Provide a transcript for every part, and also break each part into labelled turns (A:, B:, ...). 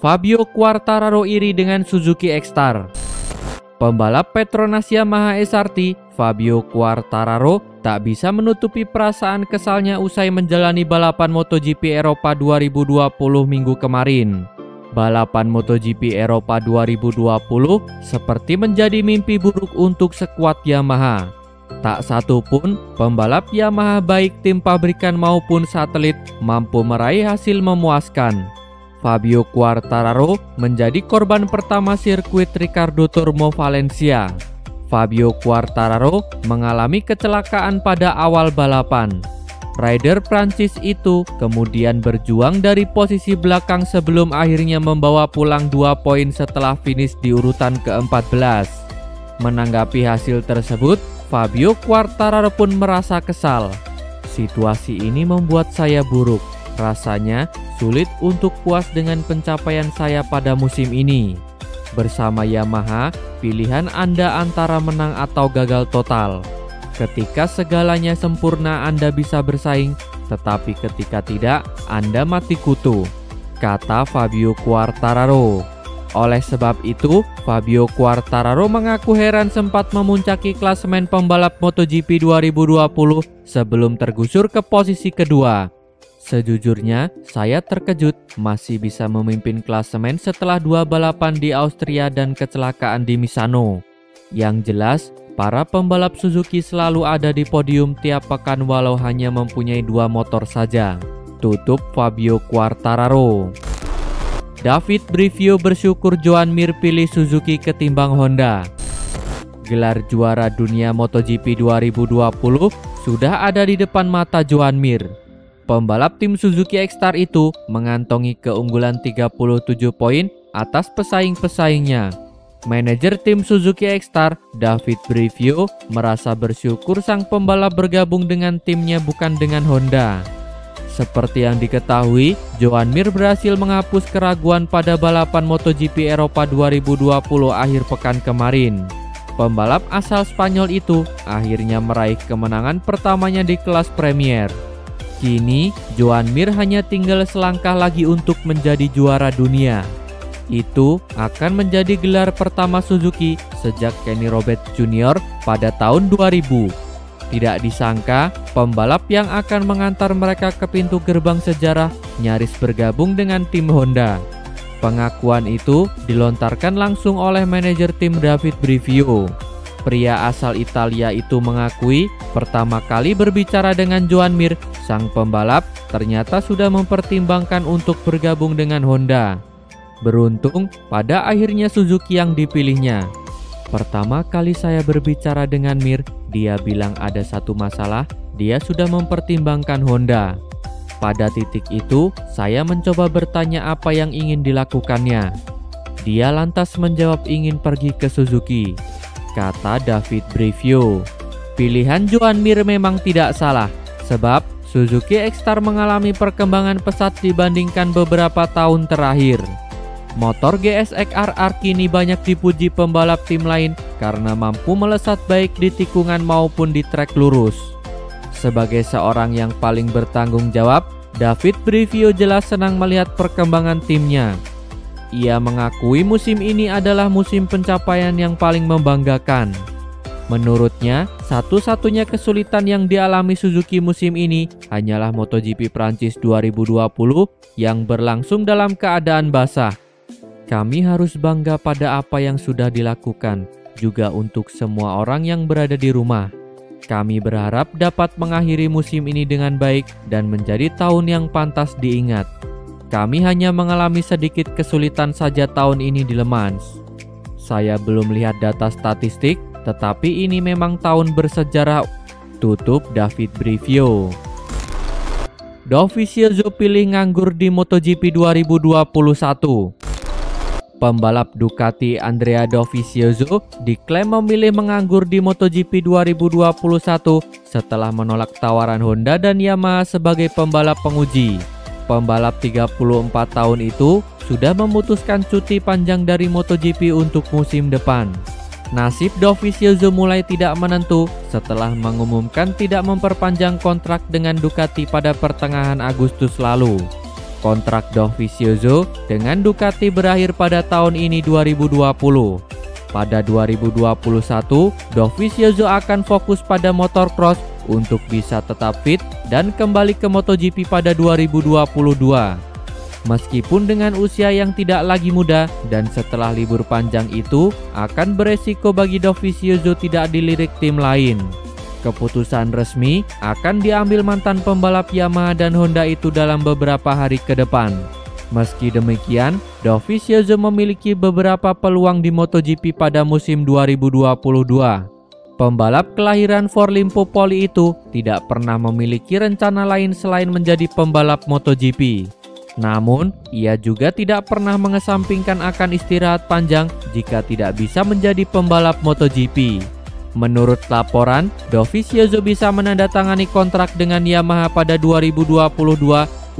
A: Fabio Quartararo iri dengan Suzuki X-Star. Pembalap Petronas Yamaha SRT, Fabio Quartararo, tak bisa menutupi perasaan kesalnya usai menjalani balapan MotoGP Eropa 2020 minggu kemarin. Balapan MotoGP Eropa 2020 seperti menjadi mimpi buruk untuk skuad Yamaha. Tak satu pun pembalap Yamaha baik tim pabrikan maupun satelit mampu meraih hasil memuaskan. Fabio Quartararo menjadi korban pertama sirkuit Ricardo Tormo Valencia. Fabio Quartararo mengalami kecelakaan pada awal balapan. Rider Prancis itu kemudian berjuang dari posisi belakang sebelum akhirnya membawa pulang 2 poin setelah finish di urutan ke-14. Menanggapi hasil tersebut, Fabio Quartararo pun merasa kesal. Situasi ini membuat saya buruk. Rasanya sulit untuk puas dengan pencapaian saya pada musim ini. Bersama Yamaha, pilihan Anda antara menang atau gagal total. Ketika segalanya sempurna Anda bisa bersaing, tetapi ketika tidak, Anda mati kutu, kata Fabio Quartararo. Oleh sebab itu, Fabio Quartararo mengaku heran sempat memuncaki klasemen pembalap MotoGP 2020 sebelum tergusur ke posisi kedua. Sejujurnya, saya terkejut masih bisa memimpin klasemen setelah 2 balapan di Austria dan kecelakaan di Misano. Yang jelas, para pembalap Suzuki selalu ada di podium tiap pekan walau hanya mempunyai 2 motor saja. Tutup Fabio Quartararo. David Brivio bersyukur Joan Mir pilih Suzuki ketimbang Honda. Gelar juara dunia MotoGP 2020 sudah ada di depan mata Joan Mir. Pembalap tim Suzuki X-Star itu mengantongi keunggulan 37 poin atas pesaing-pesaingnya. Manajer tim Suzuki X-Star, David Brivio, merasa bersyukur sang pembalap bergabung dengan timnya bukan dengan Honda. Seperti yang diketahui, Joan Mir berhasil menghapus keraguan pada balapan MotoGP Eropa 2020 akhir pekan kemarin. Pembalap asal Spanyol itu akhirnya meraih kemenangan pertamanya di kelas Premier. Kini, Joan Mir hanya tinggal selangkah lagi untuk menjadi juara dunia. Itu akan menjadi gelar pertama Suzuki sejak Kenny Roberts Jr. pada tahun 2000. Tidak disangka, pembalap yang akan mengantar mereka ke pintu gerbang sejarah nyaris bergabung dengan tim Honda. Pengakuan itu dilontarkan langsung oleh manajer tim David Brivio. Pria asal Italia itu mengakui pertama kali berbicara dengan Joan Mir, sang pembalap ternyata sudah mempertimbangkan untuk bergabung dengan Honda. Beruntung pada akhirnya Suzuki yang dipilihnya. Pertama kali saya berbicara dengan Mir, dia bilang ada satu masalah, dia sudah mempertimbangkan Honda. Pada titik itu, saya mencoba bertanya apa yang ingin dilakukannya. Dia lantas menjawab ingin pergi ke Suzuki, kata David Brivio. Pilihan Joan Mir memang tidak salah, sebab Suzuki X-Star mengalami perkembangan pesat dibandingkan beberapa tahun terakhir. Motor GSX-RR kini banyak dipuji pembalap tim lain karena mampu melesat baik di tikungan maupun di trek lurus. Sebagai seorang yang paling bertanggung jawab, David Brivio jelas senang melihat perkembangan timnya. Ia mengakui musim ini adalah musim pencapaian yang paling membanggakan. Menurutnya, satu-satunya kesulitan yang dialami Suzuki musim ini hanyalah MotoGP Prancis 2020 yang berlangsung dalam keadaan basah. Kami harus bangga pada apa yang sudah dilakukan, juga untuk semua orang yang berada di rumah. Kami berharap dapat mengakhiri musim ini dengan baik dan menjadi tahun yang pantas diingat. Kami hanya mengalami sedikit kesulitan saja tahun ini di Le Mans. Saya belum lihat data statistik, tetapi ini memang tahun bersejarah. Tutup David Brivio. Dovizioso pilih nganggur di MotoGP 2021. Pembalap Ducati Andrea Dovizioso diklaim memilih menganggur di MotoGP 2021 setelah menolak tawaran Honda dan Yamaha sebagai pembalap penguji. Pembalap 34 tahun itu sudah memutuskan cuti panjang dari MotoGP untuk musim depan. Nasib Dovizioso mulai tidak menentu setelah mengumumkan tidak memperpanjang kontrak dengan Ducati pada pertengahan Agustus lalu. Kontrak Dovizioso dengan Ducati berakhir pada tahun ini 2020. Pada 2021, Dovizioso akan fokus pada motocross untuk bisa tetap fit dan kembali ke MotoGP pada 2022. Meskipun dengan usia yang tidak lagi muda dan setelah libur panjang itu akan beresiko bagi Dovizioso tidak dilirik tim lain. Keputusan resmi akan diambil mantan pembalap Yamaha dan Honda itu dalam beberapa hari ke depan. Meski demikian, Dovizioso memiliki beberapa peluang di MotoGP pada musim 2022. Pembalap kelahiran Forlimpo Poli itu tidak pernah memiliki rencana lain selain menjadi pembalap MotoGP. Namun, ia juga tidak pernah mengesampingkan akan istirahat panjang jika tidak bisa menjadi pembalap MotoGP. Menurut laporan, Dovizioso bisa menandatangani kontrak dengan Yamaha pada 2022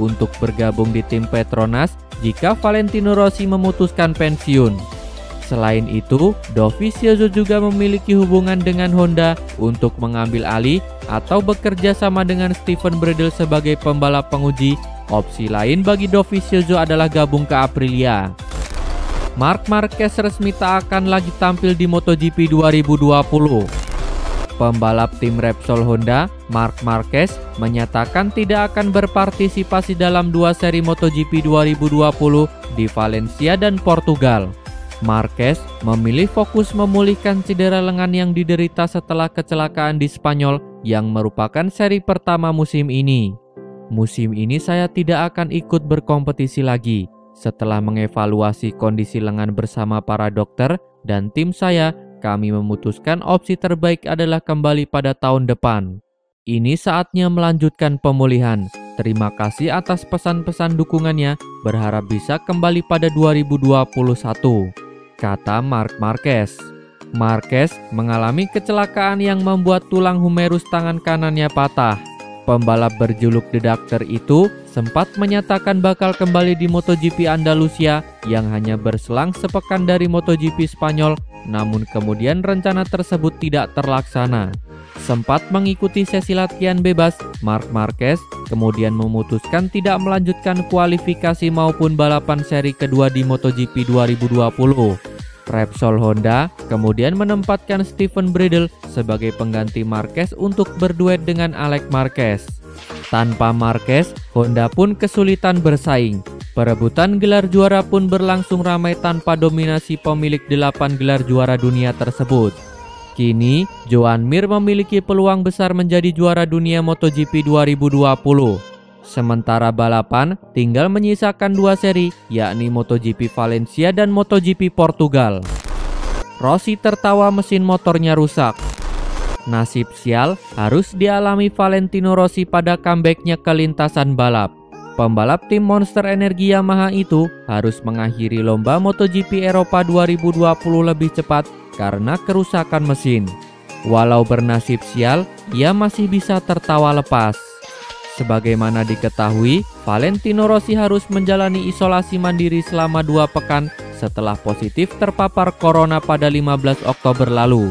A: untuk bergabung di tim Petronas jika Valentino Rossi memutuskan pensiun. Selain itu, Dovizioso juga memiliki hubungan dengan Honda untuk mengambil alih atau bekerja sama dengan Steven Bradl sebagai pembalap penguji. Opsi lain bagi Dovizioso adalah gabung ke Aprilia. Marc Marquez resmi tak akan lagi tampil di MotoGP 2020. Pembalap tim Repsol Honda, Marc Marquez, menyatakan tidak akan berpartisipasi dalam dua seri MotoGP 2020 di Valencia dan Portugal. Marquez memilih fokus memulihkan cedera lengan yang diderita setelah kecelakaan di Spanyol yang merupakan seri pertama musim ini. Musim ini saya tidak akan ikut berkompetisi lagi. Setelah mengevaluasi kondisi lengan bersama para dokter dan tim saya, kami memutuskan opsi terbaik adalah kembali pada tahun depan. Ini saatnya melanjutkan pemulihan. Terima kasih atas pesan-pesan dukungannya, berharap bisa kembali pada 2021, kata Marc Marquez. Marquez mengalami kecelakaan yang membuat tulang humerus tangan kanannya patah. Pembalap berjuluk The Doctor itu sempat menyatakan bakal kembali di MotoGP Andalusia yang hanya berselang sepekan dari MotoGP Spanyol, namun kemudian rencana tersebut tidak terlaksana. Sempat mengikuti sesi latihan bebas, Marc Marquez kemudian memutuskan tidak melanjutkan kualifikasi maupun balapan seri kedua di MotoGP 2020. Repsol Honda kemudian menempatkan Steven Bradl sebagai pengganti Marquez untuk berduet dengan Alex Marquez. Tanpa Marquez, Honda pun kesulitan bersaing. Perebutan gelar juara pun berlangsung ramai tanpa dominasi pemilik 8 gelar juara dunia tersebut. Kini, Joan Mir memiliki peluang besar menjadi juara dunia MotoGP 2020. Sementara balapan tinggal menyisakan dua seri, yakni MotoGP Valencia dan MotoGP Portugal. Rossi tertawa mesin motornya rusak. Nasib sial harus dialami Valentino Rossi pada comebacknya ke lintasan balap. Pembalap tim Monster Energi Yamaha itu harus mengakhiri lomba MotoGP Eropa 2020 lebih cepat karena kerusakan mesin. Walau bernasib sial, ia masih bisa tertawa lepas. Sebagaimana diketahui, Valentino Rossi harus menjalani isolasi mandiri selama 2 pekan setelah positif terpapar corona pada 15 Oktober lalu.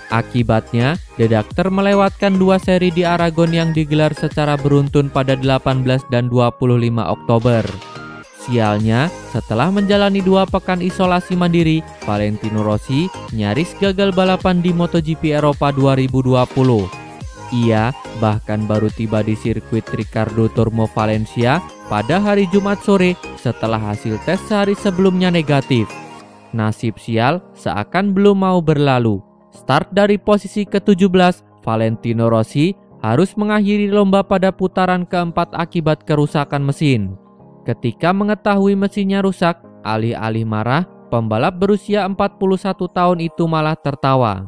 A: Akibatnya, The Doctor melewatkan 2 seri di Aragon yang digelar secara beruntun pada 18 dan 25 Oktober. Sialnya, setelah menjalani 2 pekan isolasi mandiri, Valentino Rossi nyaris gagal balapan di MotoGP Eropa 2020. Ia bahkan baru tiba di sirkuit Ricardo Tormo Valencia pada hari Jumat sore setelah hasil tes sehari sebelumnya negatif. Nasib sial seakan belum mau berlalu. Start dari posisi ke-17, Valentino Rossi harus mengakhiri lomba pada putaran keempat akibat kerusakan mesin. Ketika mengetahui mesinnya rusak, alih-alih marah, pembalap berusia 41 tahun itu malah tertawa.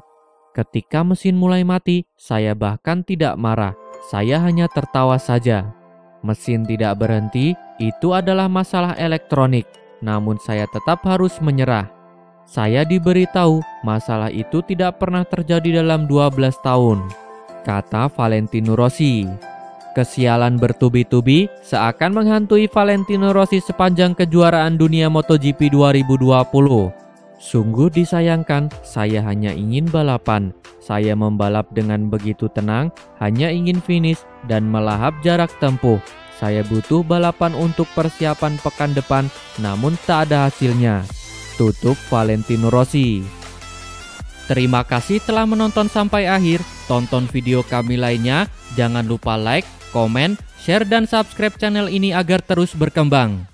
A: Ketika mesin mulai mati, saya bahkan tidak marah, saya hanya tertawa saja. Mesin tidak berhenti, itu adalah masalah elektronik, namun saya tetap harus menyerah. Saya diberitahu masalah itu tidak pernah terjadi dalam 12 tahun, kata Valentino Rossi. Kesialan bertubi-tubi seakan menghantui Valentino Rossi sepanjang kejuaraan dunia MotoGP 2020. Sungguh disayangkan, saya hanya ingin balapan. Saya membalap dengan begitu tenang, hanya ingin finish dan melahap jarak tempuh. Saya butuh balapan untuk persiapan pekan depan, namun tak ada hasilnya. Tutup Valentino Rossi. Terima kasih telah menonton sampai akhir. Tonton video kami lainnya. Jangan lupa like, komen, share, dan subscribe channel ini agar terus berkembang.